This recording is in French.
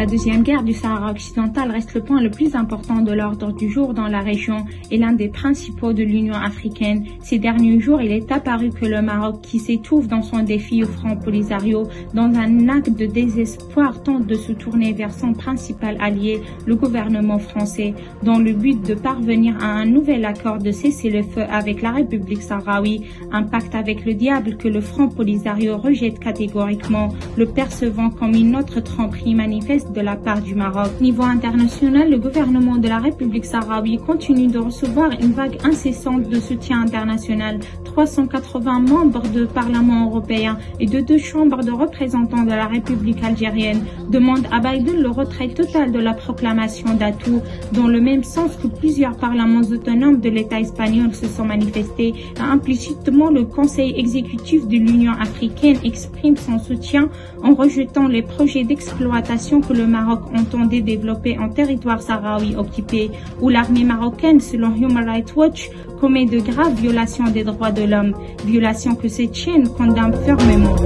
La deuxième guerre du Sahara occidental reste le point le plus important de l'ordre du jour dans la région et l'un des principaux de l'Union africaine. Ces derniers jours, il est apparu que le Maroc, qui s'étouffe dans son défi au Front Polisario, dans un acte de désespoir, tente de se tourner vers son principal allié, le gouvernement français, dans le but de parvenir à un nouvel accord de cessez-le-feu avec la République sahraoui, un pacte avec le diable que le Front Polisario rejette catégoriquement, le percevant comme une autre tromperie manifeste de la part du Maroc. Niveau international, le gouvernement de la République sahraoui continue de recevoir une vague incessante de soutien international. 380 membres du Parlement européen et de 2 chambres de représentants de la République algérienne demandent à Biden le retrait total de la proclamation d'Atou, dans le même sens que plusieurs parlements autonomes de l'État espagnol se sont manifestés. Implicitement, le Conseil exécutif de l'Union africaine exprime son soutien en rejetant les projets d'exploitation que le Maroc entendait développer en territoire sahraoui occupé, où l'armée marocaine, selon Human Rights Watch, commet de graves violations des droits de l'homme, violations que cette chaîne condamne fermement.